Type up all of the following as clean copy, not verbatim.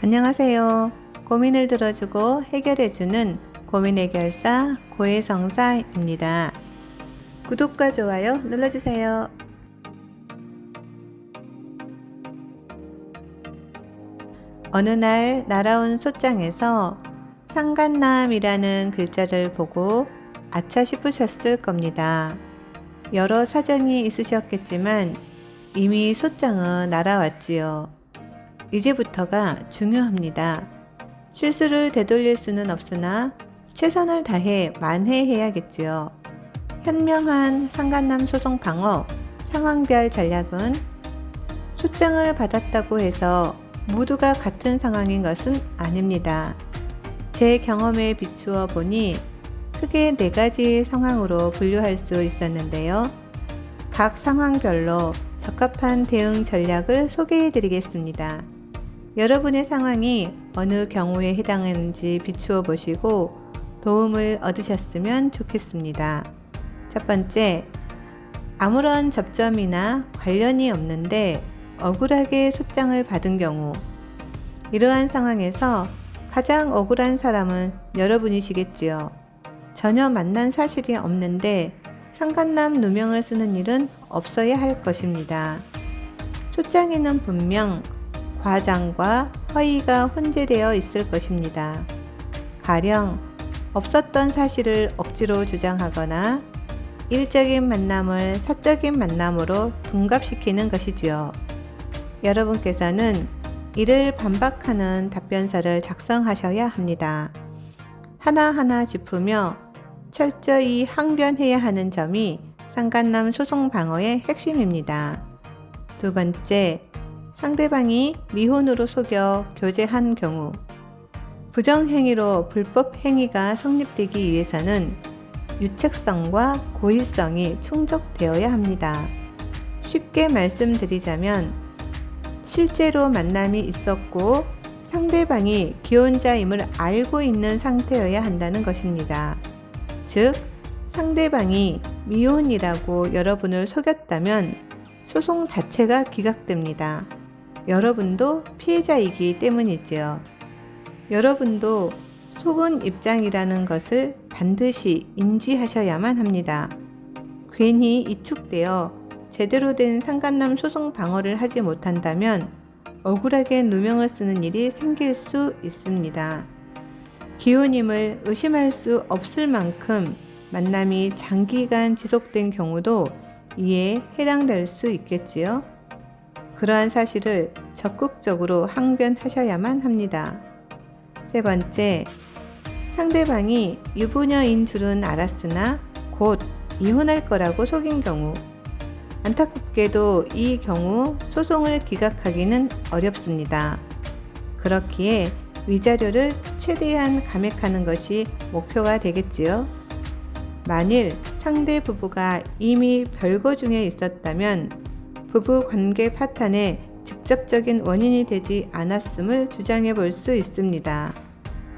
안녕하세요. 고민을 들어주고 해결해주는 고민해결사 고해성사입니다. 구독과 좋아요 눌러주세요. 어느 날 날아온 솥장에서 상간남이라는 글자를 보고 아차 싶으셨을 겁니다. 여러 사정이 있으셨겠지만 이미 솥장은 날아왔지요. 이제부터가 중요합니다. 실수를 되돌릴 수는 없으나 최선을 다해 만회해야겠지요. 현명한 상간남 소송 방어 상황별 전략은 솥장을 받았다고 해서 모두가 같은 상황인 것은 아닙니다. 제 경험에 비추어 보니 크게 4가지 상황으로 분류할 수 있었는데요. 각 상황별로 적합한 대응 전략을 소개해 드리겠습니다. 여러분의 상황이 어느 경우에 해당하는지 비추어 보시고 도움을 얻으셨으면 좋겠습니다. 첫 번째, 아무런 접점이나 관련이 없는데 억울하게 솥장을 받은 경우. 이러한 상황에서 가장 억울한 사람은 여러분이시겠지요. 전혀 만난 사실이 없는데 상간남 누명을 쓰는 일은 없어야 할 것입니다. 솥장에는 분명 과장과 허위가 혼재되어 있을 것입니다. 가령 없었던 사실을 억지로 주장하거나 일적인 만남을 사적인 만남으로 둔갑시키는 것이지요. 여러분께서는 이를 반박하는 답변서를 작성하셔야 합니다. 하나하나 짚으며 철저히 항변해야 하는 점이 상간남 소송 방어의 핵심입니다. 두 번째, 상대방이 미혼으로 속여 교제한 경우. 부정행위로 불법 행위가 성립되기 위해서는 유책성과 고의성이 충족되어야 합니다. 쉽게 말씀드리자면 실제로 만남이 있었고 상대방이 기혼자임을 알고 있는 상태여야 한다는 것입니다. 즉, 상대방이 미혼이라고 여러분을 속였다면 소송 자체가 기각됩니다. 여러분도 피해자이기 때문이지요. 여러분도 속은 입장이라는 것을 반드시 인지하셔야만 합니다. 괜히 이축되어 제대로 된 상간남 소송 방어를 하지 못한다면 억울하게 누명을 쓰는 일이 생길 수 있습니다. 기혼임을 의심할 수 없을 만큼 만남이 장기간 지속된 경우도 이에 해당될 수 있겠지요. 그러한 사실을 적극적으로 항변하셔야만 합니다. 세 번째, 상대방이 유부녀인 줄은 알았으나 곧 이혼할 거라고 속인 경우. 안타깝게도 이 경우 소송을 기각하기는 어렵습니다. 그렇기에 위자료를 최대한 감액하는 것이 목표가 되겠지요. 만일 상대 부부가 이미 별거 중에 있었다면 부부 관계 파탄의 직접적인 원인이 되지 않았음을 주장해 볼 수 있습니다.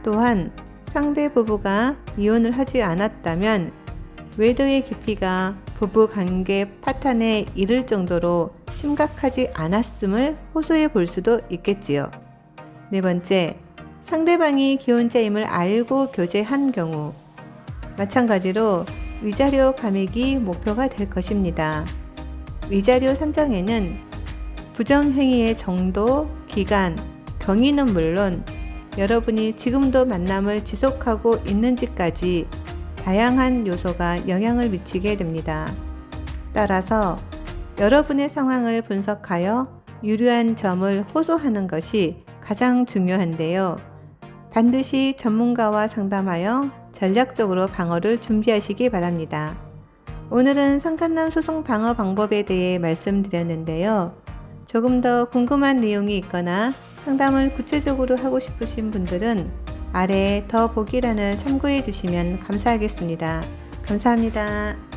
또한 상대 부부가 이혼을 하지 않았다면 외도의 깊이가 부부 관계 파탄에 이를 정도로 심각하지 않았음을 호소해 볼 수도 있겠지요. 네 번째, 상대방이 기혼자임을 알고 교제한 경우. 마찬가지로 위자료 감액이 목표가 될 것입니다. 위자료 산정에는 부정행위의 정도, 기간, 경위는 물론 여러분이 지금도 만남을 지속하고 있는지까지 다양한 요소가 영향을 미치게 됩니다. 따라서 여러분의 상황을 분석하여 유리한 점을 호소하는 것이 가장 중요한데요. 반드시 전문가와 상담하여 전략적으로 방어를 준비하시기 바랍니다. 오늘은 상간남 소송 방어 방법에 대해 말씀드렸는데요. 조금 더 궁금한 내용이 있거나 상담을 구체적으로 하고 싶으신 분들은 아래 더 보기란을 참고해 주시면 감사하겠습니다. 감사합니다.